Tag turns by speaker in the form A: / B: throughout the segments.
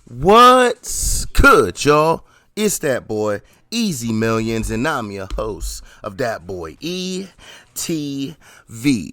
A: What's good, y'all? It's that boy, Easy Millions, and I'm your host of that boy, ETV.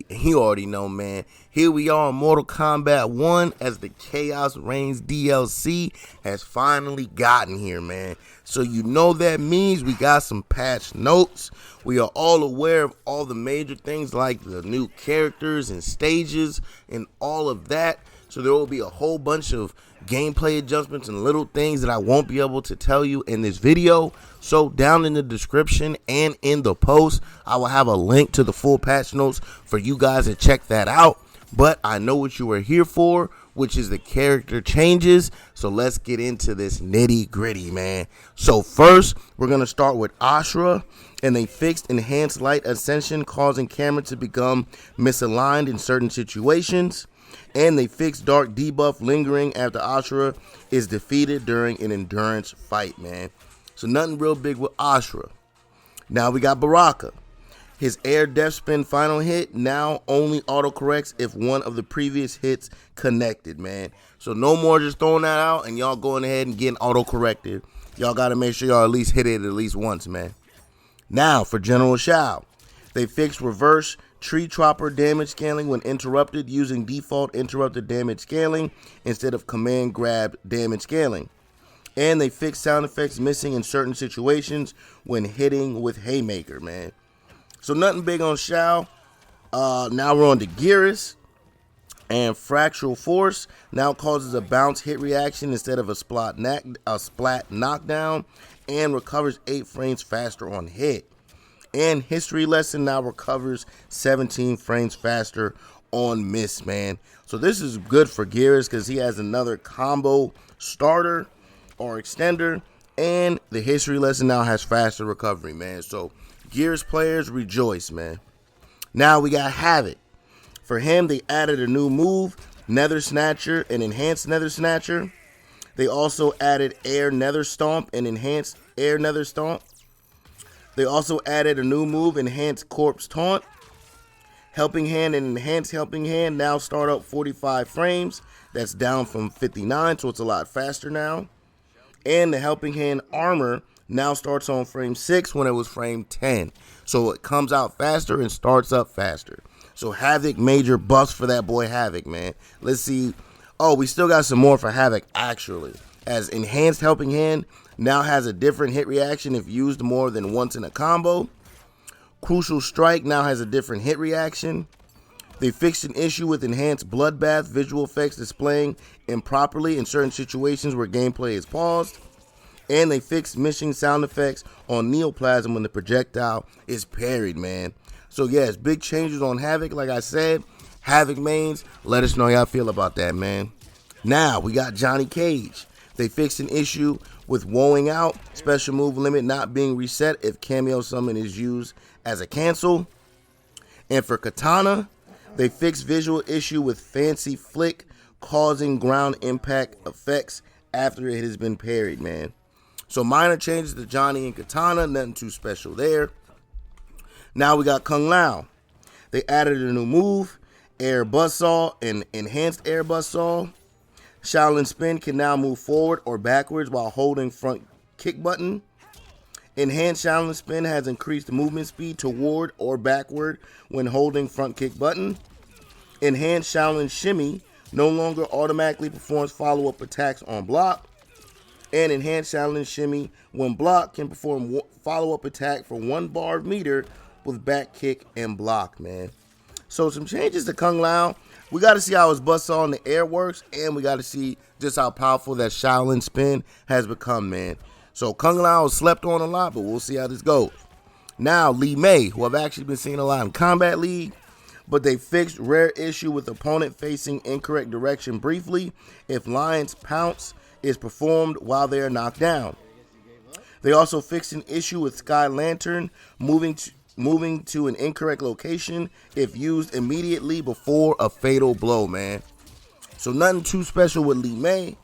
A: And you already know, man, here we are in Mortal Kombat 1 as the Chaos Reigns DLC has finally gotten here, man. So you know that means we got some patch notes. We are all aware of all the major things like the new characters and stages and all of that. So there will be a whole bunch of gameplay adjustments and little things that I won't be able to tell you in this video. So down in the description and in the post, I will have a link to the full patch notes for you guys to check that out. But I know what you are here for, which is the character changes. So let's get into this nitty gritty, man. So first, we're going to start with Ashrah. And they fixed enhanced light ascension, causing camera to become misaligned in certain situations. And they fixed dark debuff lingering after Ashrah is defeated during an endurance fight, man. So nothing real big with Ashrah. Now we got Baraka. His air death spin final hit now only autocorrects if one of the previous hits connected, man. So no more just throwing that out and y'all going ahead and getting autocorrected. Y'all got to make sure y'all at least hit it at least once, man. Now for General Shao. They fixed reverse tree chopper damage scaling when interrupted using default interrupted damage scaling instead of command grab damage scaling. And they fixed sound effects missing in certain situations when hitting with Haymaker, man. So nothing big on Shao. Now we're on to Geras. And Fractal Force now causes a bounce hit reaction instead of a splat knockdown and recovers 8 frames faster on hit. And History Lesson now recovers 17 frames faster on miss, man. So this is good for Geras because he has another combo starter or extender. And the History Lesson now has faster recovery, man. So Geras players rejoice, man. Now we got Havik. For him, they added a new move, Nether Snatcher, and enhanced Nether Snatcher. They also added Air Nether Stomp and enhanced Air Nether Stomp. They also added a new move, Enhanced Corpse Taunt. Helping Hand and Enhanced Helping Hand now start up 45 frames. That's down from 59, so it's a lot faster now. And the Helping Hand Armor now starts on frame 6 when it was frame 10. So it comes out faster and starts up faster. So Havik, major buffs for that boy Havik, man. Let's see. Oh, we still got some more for Havik, actually. As Enhanced Helping Hand now has a different hit reaction if used more than once in a combo. Crucial Strike now has a different hit reaction. They fixed an issue with Enhanced Bloodbath visual effects displaying improperly in certain situations where gameplay is paused. And they fixed missing sound effects on Neoplasm when the projectile is parried, man. So yes, big changes on Havik. Like I said, Havik mains, let us know how y'all feel about that, man. Now we got Johnny Cage. They fixed an issue with woeing out, special move limit not being reset if cameo summon is used as a cancel. And for Kitana, they fixed visual issue with fancy flick causing ground impact effects after it has been parried, man. So minor changes to Johnny and Kitana, nothing too special there. Now we got Kung Lao. They added a new move, Air Buzzsaw and Enhanced Air Buzzsaw. Shaolin Spin can now move forward or backwards while holding front kick button. Enhanced Shaolin Spin has increased movement speed toward or backward when holding front kick button. Enhanced Shaolin Shimmy no longer automatically performs follow-up attacks on block. And Enhanced Shaolin Shimmy when blocked can perform follow-up attack for 1 bar meter with back kick and block, man. So some changes to Kung Lao. We got to see how his buzzsaw in the air works, and we got to see just how powerful that Shaolin Spin has become, man. So Kung Lao is slept on a lot, but we'll see how this goes. Now, Li Mei, who I've actually been seeing a lot in Combat League, but they fixed rare issue with opponent facing incorrect direction briefly if Lion's Pounce is performed while they are knocked down. They also fixed an issue with Sky Lantern moving to an incorrect location if used immediately before a fatal blow, man. So nothing too special with Li Mei.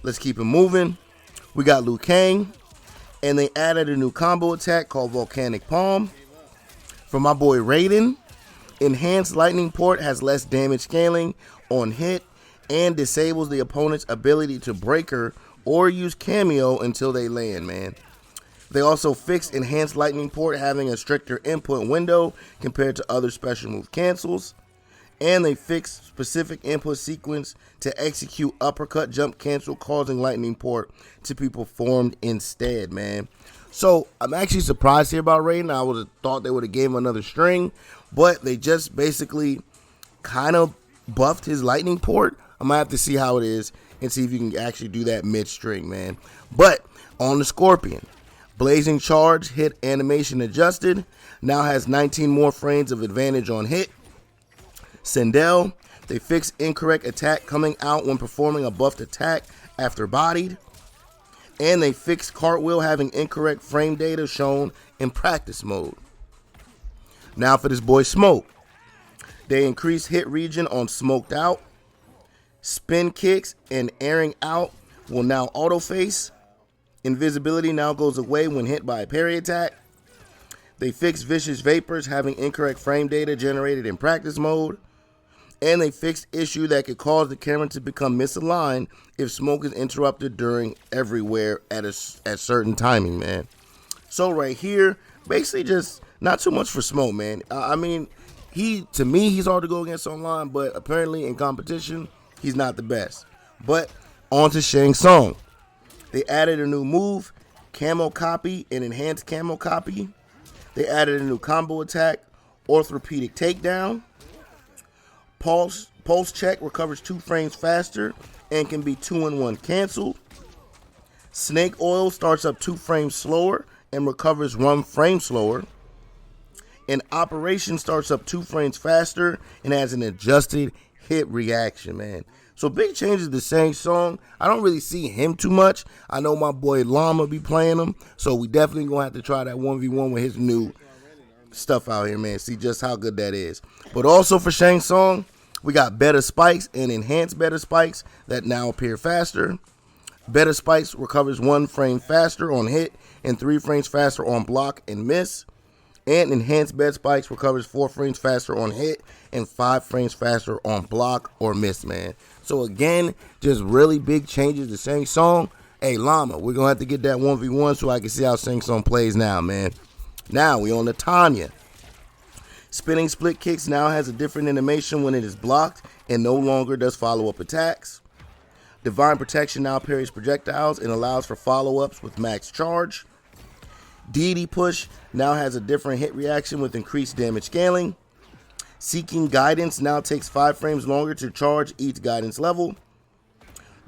A: Let's keep it moving. We got Liu Kang, and they added a new combo attack called Volcanic Palm. For my boy Raiden, Enhanced Lightning Port has less damage scaling on hit and disables the opponent's ability to breaker or use cameo until they land, man. They also fixed Enhanced Lightning Port, having a stricter input window compared to other special move cancels. And they fixed specific input sequence to execute uppercut jump cancel, causing Lightning Port to be performed instead, man. So I'm actually surprised here about Raiden. I would have thought they would have gave him another string, but they just basically kind of buffed his Lightning Port. I'm going to have to see how it is and see if you can actually do that mid-string, man. But on the Scorpion, Blazing Charge, hit animation adjusted, now has 19 more frames of advantage on hit. Sindel, they fixed incorrect attack coming out when performing a buffed attack after bodied. And they fixed Cartwheel having incorrect frame data shown in practice mode. Now for this boy Smoke. They increased hit region on Smoked Out. Spin kicks and airing out will now auto face. Invisibility now goes away when hit by a parry attack. They fixed Vicious Vapors having incorrect frame data generated in practice mode. And they fixed issue that could cause the camera to become misaligned if smoke is interrupted during everywhere at certain timing, man. So right here, basically just not too much for Smoke, man. I mean, to me, he's hard to go against online, but apparently in competition, he's not the best. But on to Shang Tsung. They added a new move, Camo Copy and Enhanced Camo Copy. They added a new combo attack, Orthopedic Takedown. Pulse Check recovers 2 frames faster and can be 2-in-1 canceled. Snake Oil starts up 2 frames slower and recovers 1 frame slower. And Operation starts up 2 frames faster and has an adjusted hit reaction, man. So big changes to Shang Tsung. I don't really see him too much. I know my boy Llama be playing him, so we definitely gonna have to try that 1v1 with his new stuff out here, man. See just how good that is. But also for Shang Tsung, we got better spikes and enhanced better spikes that now appear faster. Better spikes recovers 1 frame faster on hit and 3 frames faster on block and miss. And enhanced better spikes recovers 4 frames faster on hit and 5 frames faster on block or miss, man. So again, just really big changes to Shang Tsung. Hey, Llama, we're going to have to get that 1v1 so I can see how Shang Tsung plays now, man. Now, we on the Tanya. Spinning split kicks now has a different animation when it is blocked and no longer does follow-up attacks. Divine Protection now parries projectiles and allows for follow-ups with max charge. Deity Push now has a different hit reaction with increased damage scaling. Seeking Guidance now takes 5 frames longer to charge each guidance level.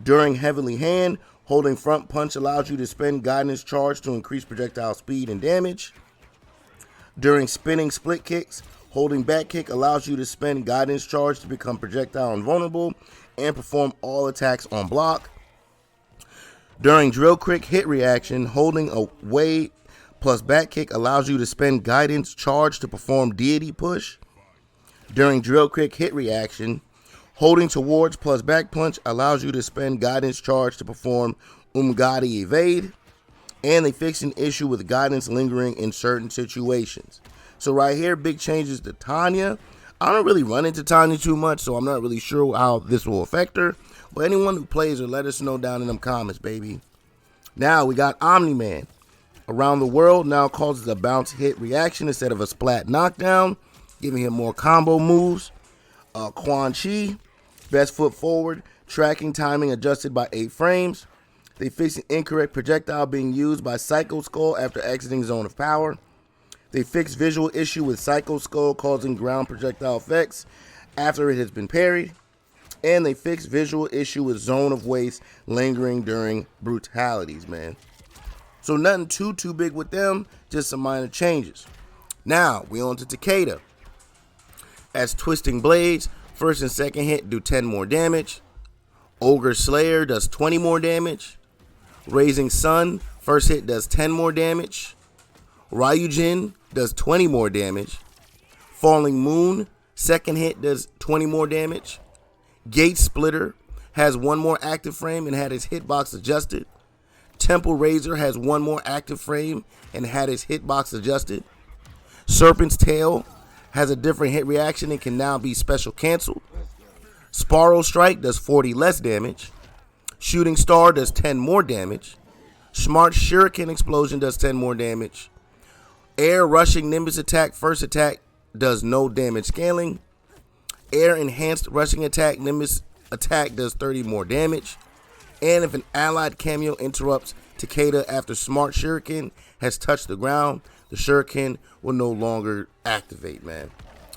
A: During Heavenly Hand, holding front punch allows you to spend guidance charge to increase projectile speed and damage. During spinning split kicks, holding back kick allows you to spend guidance charge to become projectile invulnerable and perform all attacks on block. During drill kick hit reaction, holding away plus back kick allows you to spend guidance charge to perform deity push. During drill kick hit reaction, holding towards plus back punch allows you to spend guidance charge to perform Umgadi evade. And they fixed an issue with guidance lingering in certain situations. So right here, big changes to Tanya. I don't really run into Tanya too much, so I'm not really sure how this will affect her. But anyone who plays her, let us know down in them comments, baby. Now we got Omni-Man. Around the World now causes a bounce hit reaction instead of a splat knockdown, giving him more combo moves. Quan Chi, best foot forward, tracking timing adjusted by 8 frames. They fixed an incorrect projectile being used by Psycho Skull after exiting Zone of Power. They fixed visual issue with Psycho Skull causing ground projectile effects after it has been parried. And they fixed visual issue with Zone of Waste lingering during brutalities, man. So nothing too big with them, just some minor changes. Now, we on to Takeda. As Twisting Blades, first and second hit do 10 more damage. Ogre Slayer does 20 more damage. Raising Sun, first hit does 10 more damage. Ryujin does 20 more damage. Falling Moon, second hit does 20 more damage. Gate Splitter has 1 more active frame and had its hitbox adjusted. Temple Razor has 1 more active frame and had its hitbox adjusted. Serpent's Tail has a different hit reaction and can now be special canceled. Spiral Strike does 40 less damage. Shooting Star does 10 more damage. Smart Shuriken Explosion does 10 more damage. Air Rushing Nimbus Attack First Attack does no damage scaling. Air Enhanced Rushing Attack Nimbus Attack does 30 more damage. And if an allied cameo interrupts Takeda after Smart Shuriken has touched the ground, the Shuriken will no longer activate, man.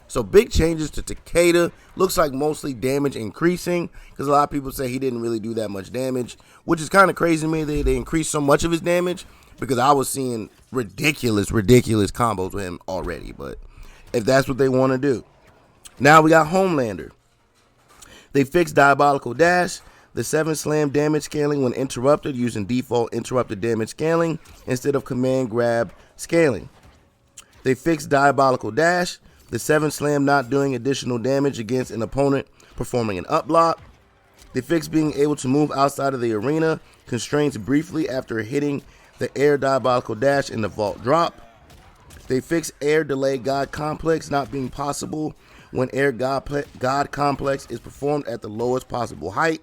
A: So big changes to Takeda. Looks like mostly damage increasing, because a lot of people say he didn't really do that much damage, which is kind of crazy to me that they increased so much of his damage, because I was seeing ridiculous combos with him already. But if that's what they want to do. Now we got Homelander. They fixed Diabolical Dash, the 7 slam damage scaling when interrupted using default interrupted damage scaling instead of command grab scaling. They fixed Diabolical Dash, the 7 slam not doing additional damage against an opponent performing an up block. They fixed being able to move outside of the arena constraints briefly after hitting the air Diabolical Dash in the vault drop. They fixed air delay God Complex not being possible when air God Complex is performed at the lowest possible height.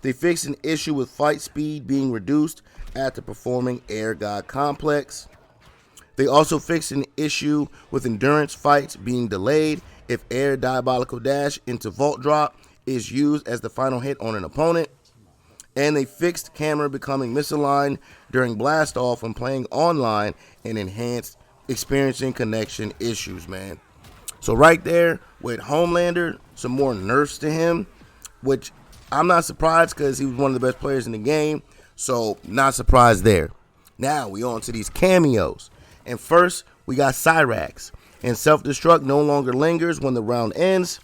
A: They fixed an issue with fight speed being reduced after performing air God Complex. They also fixed an issue with endurance fights being delayed if air Diabolical Dash into vault drop is used as the final hit on an opponent. And they fixed camera becoming misaligned during blast off when playing online and enhanced experiencing connection issues, man. So right there with Homelander, some more nerfs to him, which I'm not surprised because he was one of the best players in the game. So not surprised there. Now we on to these cameos. And first, we got Cyrax. And self-destruct no longer lingers when the round ends.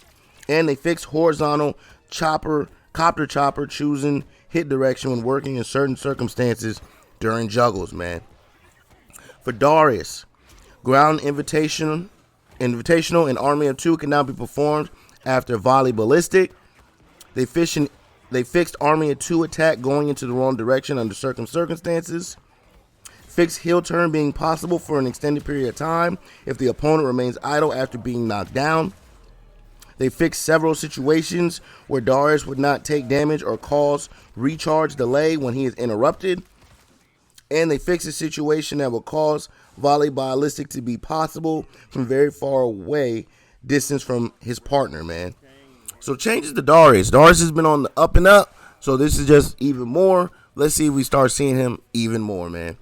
A: And they fixed horizontal copter chopper choosing hit direction when working in certain circumstances during juggles, man. For Darrius, ground invitational and Army of Two can now be performed after volley ballistic. They fixed Army of Two attack going into the wrong direction under certain circumstances. Fixed heel turn being possible for an extended period of time if the opponent remains idle after being knocked down. They fixed several situations where Darrius would not take damage or cause recharge delay when he is interrupted. And they fixed a situation that will cause volley ballistic to be possible from very far away distance from his partner, man. So changes to Darrius. Darrius has been on the up and up, so this is just even more. Let's see if we start seeing him even more, man.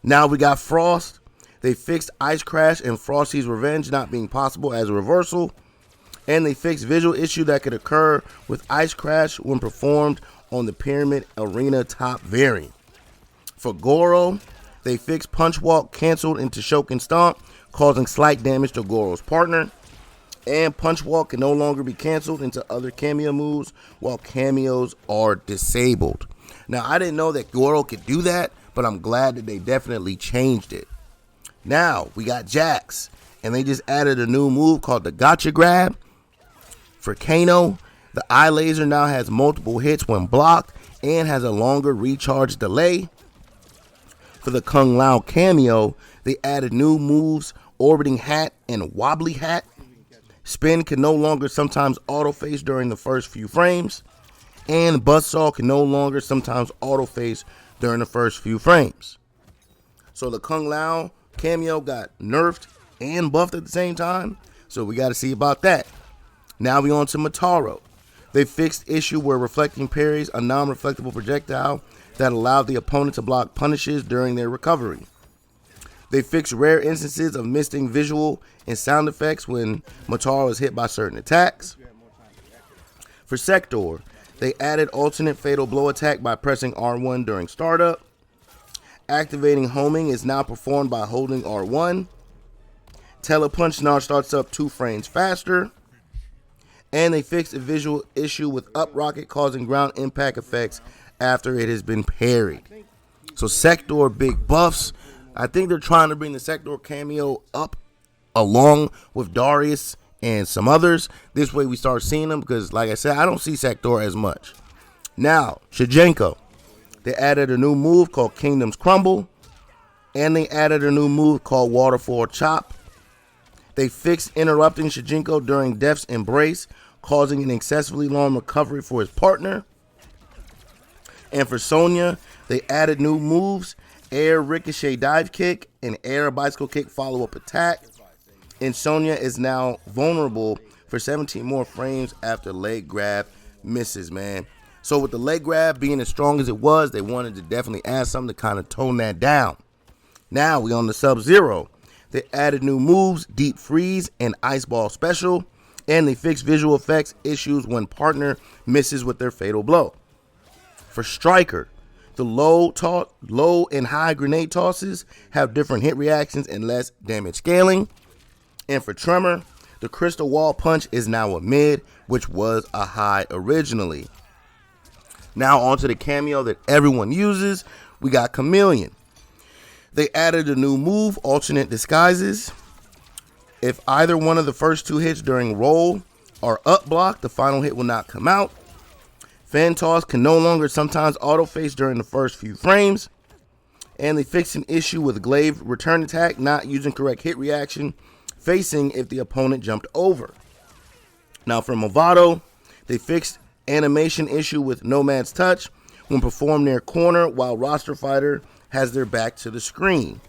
A: Now we got Frost. They fixed Ice Crash and Frosty's Revenge not being possible as a reversal. And they fixed visual issue that could occur with Ice Crash when performed on the Pyramid Arena top variant. For Goro, they fixed Punch Walk canceled into Shokin Stomp, causing slight damage to Goro's partner. And Punch Walk can no longer be canceled into other cameo moves while cameos are disabled. Now, I didn't know that Goro could do that, but I'm glad that they definitely changed it. Now, we got Jax, and they just added a new move called the Gotcha Grab. For Kano, the eye laser now has multiple hits when blocked and has a longer recharge delay. For the Kung Lao cameo, they added new moves, Orbiting Hat and Wobbly Hat. Spin can no longer sometimes auto-face during the first few frames. And Buzzsaw can no longer sometimes auto-face during the first few frames. So the Kung Lao cameo got nerfed and buffed at the same time. So we got to see about that. Now we on to Motaro. They fixed issue where reflecting parries a non-reflectable projectile that allowed the opponent to block punishes during their recovery. They fixed rare instances of missing visual and sound effects when Motaro is hit by certain attacks. For Sektor, they added alternate fatal blow attack by pressing R1 during startup. Activating homing is now performed by holding R1. Telepunch now starts up 2 frames faster. And they fixed a visual issue with up rocket causing ground impact effects after it has been parried. So Sektor big buffs. I think they're trying to bring the Sektor cameo up along with Darrius and some others. This way we start seeing them because, like I said, I don't see Sektor as much. Now, Shujinko. They added a new move called Kingdom's Crumble. And they added a new move called Waterfall Chop. They fixed interrupting Shujinko during Death's Embrace causing an excessively long recovery for his partner. And for Sonya, they added new moves, air ricochet dive kick, and air bicycle kick follow-up attack. And Sonya is now vulnerable for 17 more frames after leg grab misses, man. So with the leg grab being as strong as it was, they wanted to definitely add something to kind of tone that down. Now we on the Sub-Zero. They added new moves, Deep Freeze and Ice Ball Special, and they fixed visual effects issues when partner misses with their fatal blow. For Stryker, the low and high grenade tosses have different hit reactions and less damage scaling. And for Tremor, the crystal wall punch is now a mid, which was a high originally. Now onto the cameo that everyone uses. We got Khameleon. They added a new move, alternate disguises. If either one of the first two hits during roll are up blocked, the final hit will not come out. Fan toss can no longer sometimes auto face during the first few frames. And they fixed an issue with glaive return attack not using correct hit reaction facing if the opponent jumped over. Now for Mavado, they fixed animation issue with Nomad's touch when performed near corner while roster fighter has their back to the screen.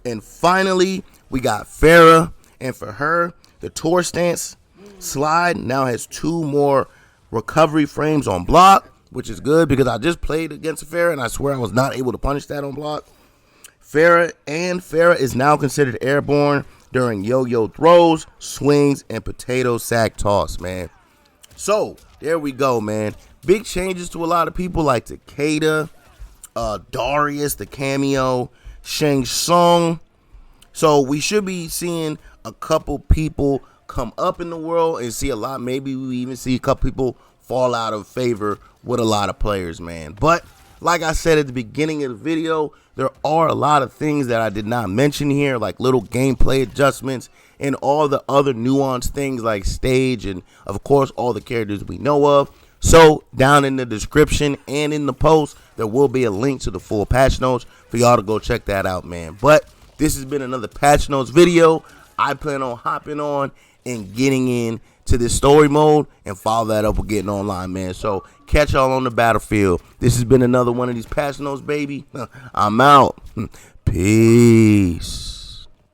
A: And finally, we got Ferra, and for her, the tour stance slide now has 2 more recovery frames on block, which is good because I just played against Ferra and I swear I was not able to punish that on block. Ferra is now considered airborne during yo-yo throws, swings, and potato sack toss, man. So, there we go, man. Big changes to a lot of people like Takeda, Darrius, the cameo, Shang Tsung. So we should be seeing a couple people come up in the world and see a lot. Maybe we even see a couple people fall out of favor with a lot of players, man. But like I said at the beginning of the video, there are a lot of things that I did not mention here, like little gameplay adjustments and all the other nuanced things like stage and, of course, all the characters we know of. So down in the description and in the post, there will be a link to the full patch notes for y'all to go check that out, man. But this has been another patch notes video. I plan on hopping on and getting in to this story mode and follow that up with getting online, man. So catch y'all on the battlefield. This has been another one of these patch notes, baby. I'm out. Peace.